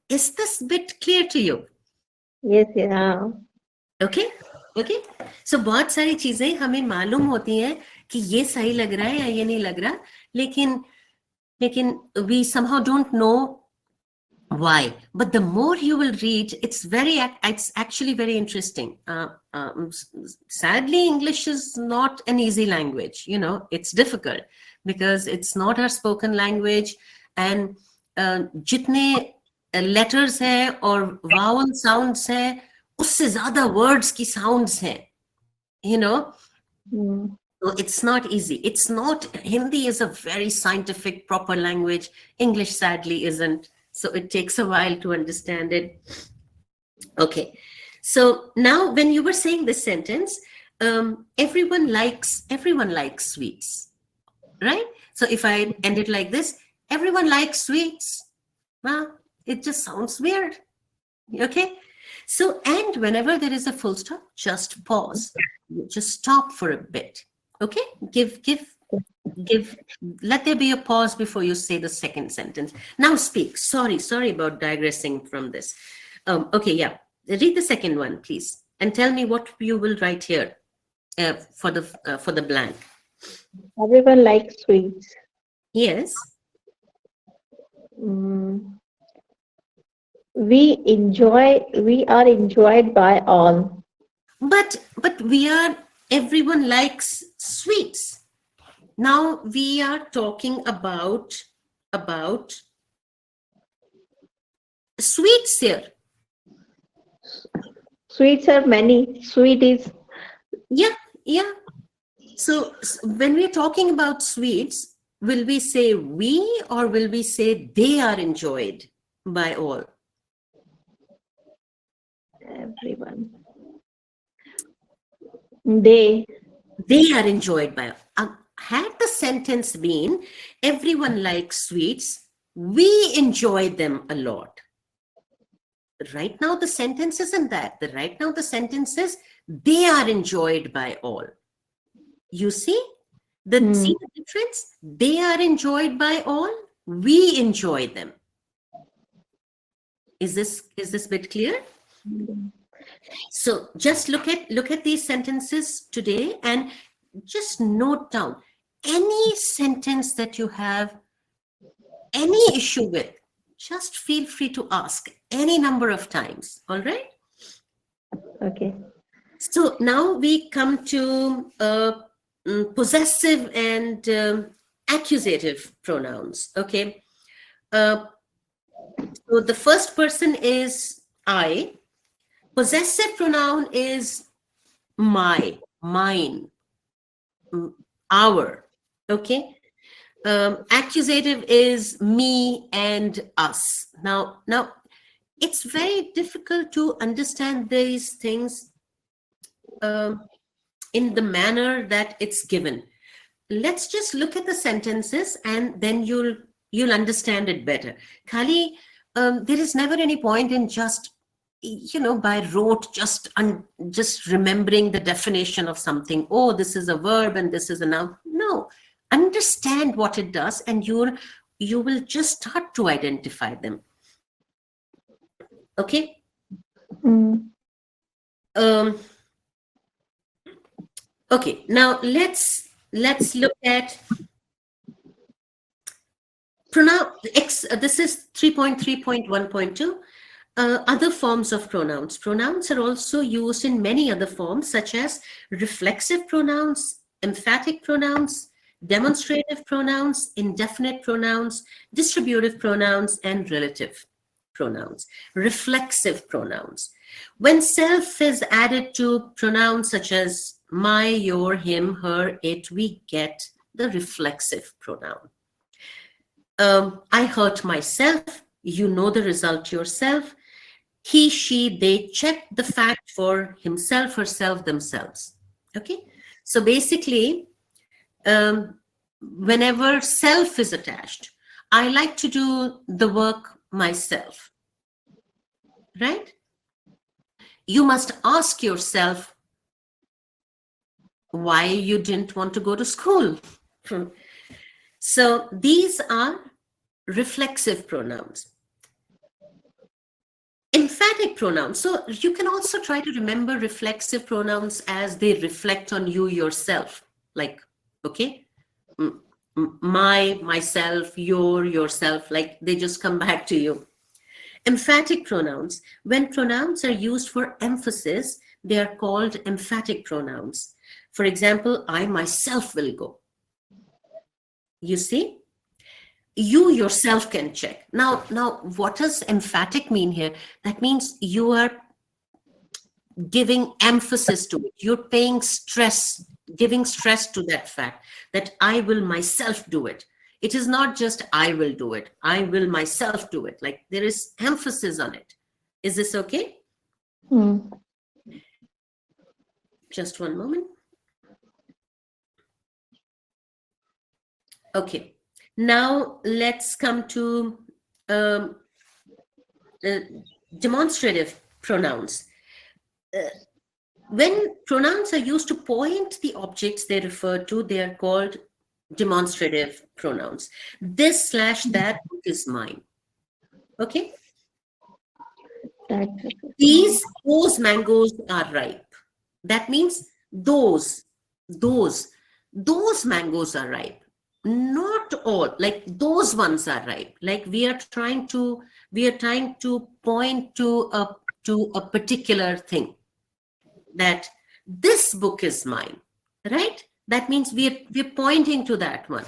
Is this bit clear to you? Yes, yeah. Okay. So बहुत सारी चीजें हमें मालूम होती हैं कि ये सही लग रहा है या ये नहीं लग रहा, लेकिन we somehow don't know why. But the more you will read, it's actually very interesting. Sadly, English is not an easy language. It's difficult because it's not our spoken language, and जितने letters हैं और vowel sounds हैं, उससे ज़्यादा words की sounds हैं. So it's not easy. It's not. Hindi is a very scientific, proper language. English, sadly, isn't. So it takes a while to understand it. Okay. So now, when you were saying this sentence, everyone likes sweets, right? So if I end it like this, everyone likes sweets. Well, it just sounds weird. Okay. So, and whenever there is a full stop, just pause. Just stop for a bit. Okay? Let there be a pause before you say the second sentence. Now speak. Sorry about digressing from this. Okay, yeah. Read the second one, please, and tell me what you will write here for the blank. Everyone likes sweets. Yes. Mm, we are enjoyed by all. But everyone likes sweets. Now we are talking about sweets here. Sweets are many. Sweet is Yeah. So when we're talking about sweets, will we say we or will we say they are enjoyed by all? everyone. They. They are enjoyed by all. Had the sentence been everyone likes sweets, we enjoy them a lot. Right now the sentence isn't that. Right now the sentence is they are enjoyed by all. You see the difference? They are enjoyed by all. We enjoy them. Is this bit clear? So just look at these sentences today and just note down any sentence that you have any issue with. Just feel free to ask any number of times. All right. Okay. So now we come to possessive and accusative pronouns. Okay. So the first person is I. Possessive pronoun is my, mine, our. Okay. Accusative is me and us. Now, it's very difficult to understand these things in the manner that it's given. Let's just look at the sentences and then you'll understand it better. Kali, there is never any point in just by rote just remembering the definition of something. Oh, this is a verb and this is a noun. No, understand what it does and you will just start to identify them. Okay. Okay, now let's look at pronoun this is 3.3.1.2. Other forms of pronouns. Pronouns are also used in many other forms, such as reflexive pronouns, emphatic pronouns, demonstrative pronouns, indefinite pronouns, distributive pronouns, and relative pronouns. Reflexive pronouns. When self is added to pronouns such as my, your, him, her, it, we get the reflexive pronoun. I hurt myself. You know the result yourself. He, she, they check the fact for himself, herself, themselves. Okay. So basically, whenever self is attached, I like to do the work myself. Right? You must ask yourself why you didn't want to go to school. So these are reflexive pronouns. Emphatic pronouns. So you can also try to remember reflexive pronouns as they reflect on you yourself. Like, okay, my, myself, your, yourself, like they just come back to you. Emphatic pronouns. When pronouns are used for emphasis, they are called emphatic pronouns. For example, I myself will go. You see? You yourself can check. Now, what does emphatic mean here? That means you are giving emphasis to it. You're paying stress, giving stress to that fact that I will myself do it. It is not just I will do it. I will myself do it. Like there is emphasis on it. Is this okay? Just one moment. Okay. Now let's come to demonstrative pronouns. When pronouns are used to point the objects they refer to, they are called demonstrative pronouns. This / that book is mine. Okay? Those mangoes are ripe. That means those mangoes are ripe. Not all, like those ones are ripe. Like we are trying to point to a particular thing, that this book is mine, right? That means we're pointing to that one.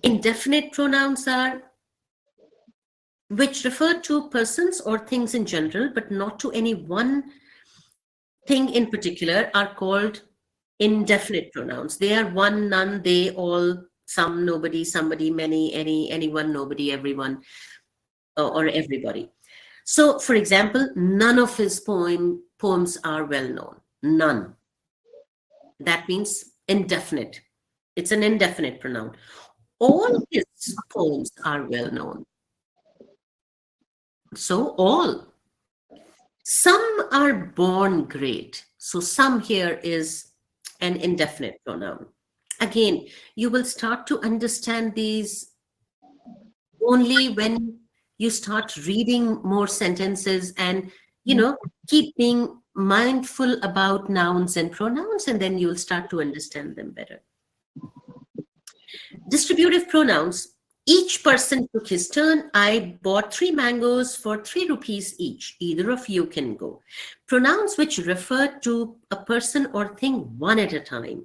Indefinite pronouns are which refer to persons or things in general, but not to any one thing in particular, are called indefinite pronouns. They are one, none, they, all, some, nobody, somebody, many, any, anyone, nobody, everyone, or everybody. So, for example, none of his poems are well known. None. That means indefinite. It's an indefinite pronoun. All his poems are well known. So, all. Some are born great. So, some here is an indefinite pronoun. Again, you will start to understand these only when you start reading more sentences and, keep being mindful about nouns and pronouns, and then you'll start to understand them better. Distributive pronouns. Each person took his turn. I bought 3 mangoes for 3 rupees each. Either of you can go. Pronouns which refer to a person or thing one at a time.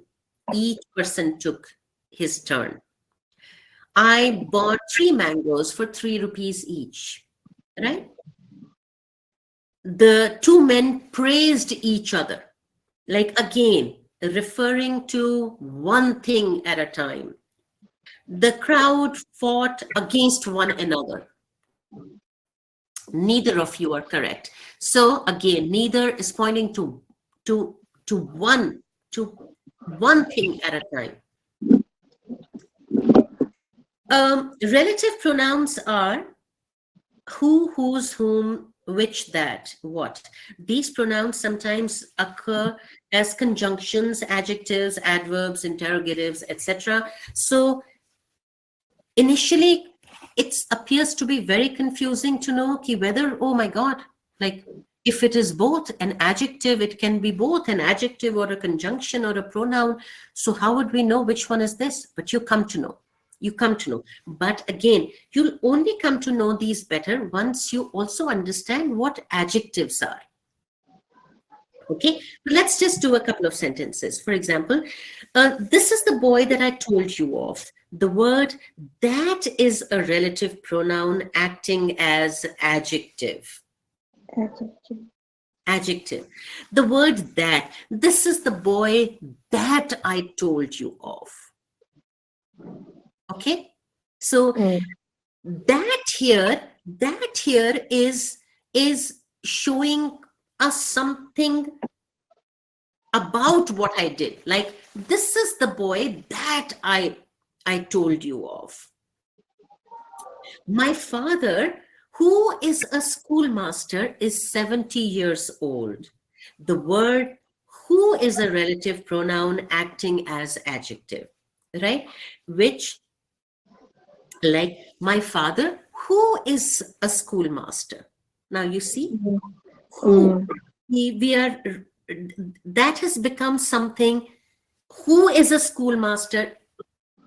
Each person took his turn. I bought 3 mangoes for 3 rupees each. Right? The 2 men praised each other. Like again, referring to one thing at a time. The crowd fought against one another. Neither of you are correct. So again, neither is pointing to one thing at a time. Relative pronouns are who, whose, whom, which, that, what. These pronouns sometimes occur as conjunctions, adjectives, adverbs, interrogatives, etc. So initially, it appears to be very confusing to know whether, oh my God, like if it is both an adjective, it can be both an adjective or a conjunction or a pronoun. So how would we know which one is this? But you come to know. You come to know. But again, you'll only come to know these better once you also understand what adjectives are. Okay, let's just do a couple of sentences. For example, this is the boy that I told you of. The word that is a relative pronoun acting as adjective. Adjective. The word that. This is the boy that I told you of. Okay, so that here is showing us something about what I did. Like, this is the boy that I told you of. My father, who is a schoolmaster, is 70 years old. The word who is a relative pronoun acting as adjective, right? Which, like, my father, who is a schoolmaster. Now you see, who we are, that has become something. Who is a schoolmaster?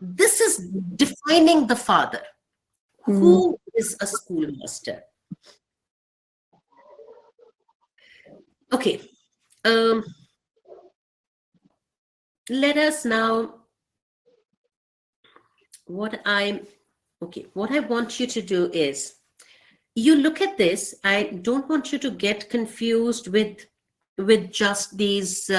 This is defining the father. Who is a schoolmaster? Okay. Let us now, what I want you to do is, you look at this. I don't want you to get confused with just these,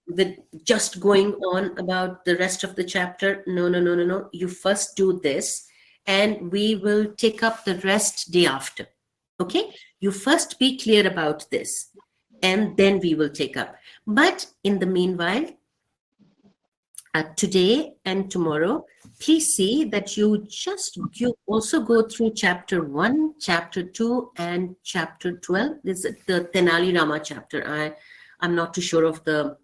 with just going on about the rest of the chapter. No. You first do this, and we will take up the rest day after. Okay? You first be clear about this, and then we will take up. But in the meanwhile, today and tomorrow, please see that you also go through chapter 1, chapter 2, and chapter 12. This is the Tenali Rama chapter. I'm not too sure of the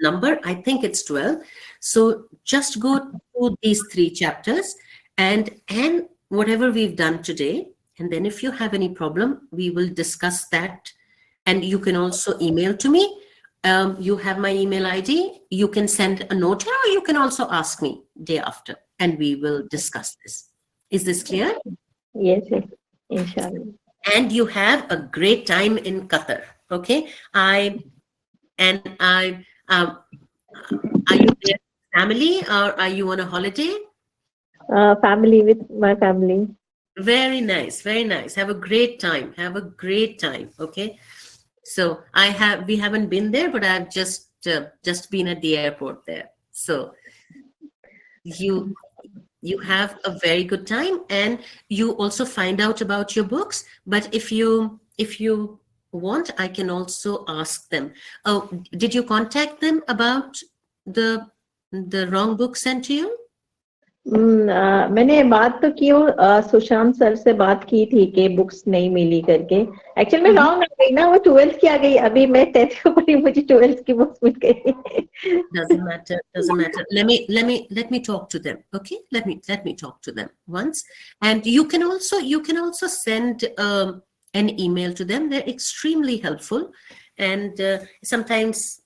number. I think it's 12. So just go through these 3 chapters and whatever we've done today. And then if you have any problem, we will discuss that. And you can also email to me. You have my email ID. You can send a note here, or you can also ask me day after, and we will discuss this. Is this clear? Yes, yes, inshallah. And you have a great time in Qatar. Okay. Are you there with family, or are you on a holiday? Family, with my family. Very nice, very nice. Have a great time. Have a great time. Okay. So we haven't been there, but I've just been at the airport there. So you have a very good time, and you also find out about your books. But if you want, I can also ask them. Oh, did you contact them about the wrong book sent to you? मैंने बात तो की, Sushant sir से बात की थी कि books नहीं मिली करके. एक्चुअली में रॉन्ग आ गई ना, वो 12th की आ गई. अभी मैं 10th को पढ़ी, मुझे 12th की बुक्स मिल गई. Doesn't matter. Let me talk to them. Okay, let me talk to them once. And you can also send an email to them. They're extremely helpful, and sometimes,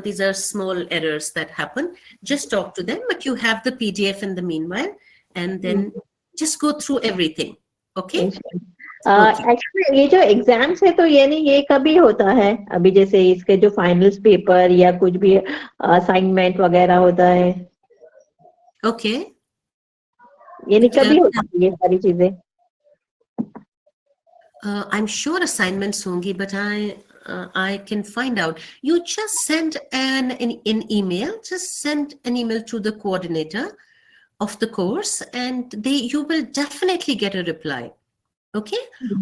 these are small errors that happen. Just talk to them, but you have the PDF in the meanwhile, and then just go through everything. Okay? Actually ये जो exams है, तो ये नहीं, ये कभी होता है? अभी जैसे इसके जो फाइनल्स पेपर या कुछ भी असाइनमेंट वगैरह होता है. Okay. ये नहीं कभी होता है ये सारी चीजें? I'm sure assignments hongi, but I can find out. You just send an email. Just send an email to the coordinator of the course, and you will definitely get a reply. Okay?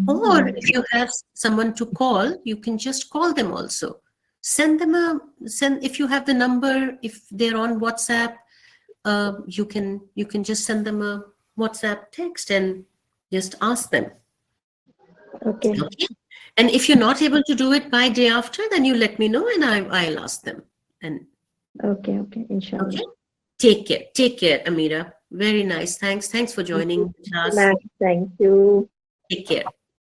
Or if you have someone to call, you can just call them also. Send if you have the number, if they're on WhatsApp, you can just send them a WhatsApp text and just ask them. Okay. And if you're not able to do it by day after, then you let me know, and I'll ask them. And okay, inshallah. Okay. Take care, Amira. Very nice. Thanks for joining the class. Thank you. Take care.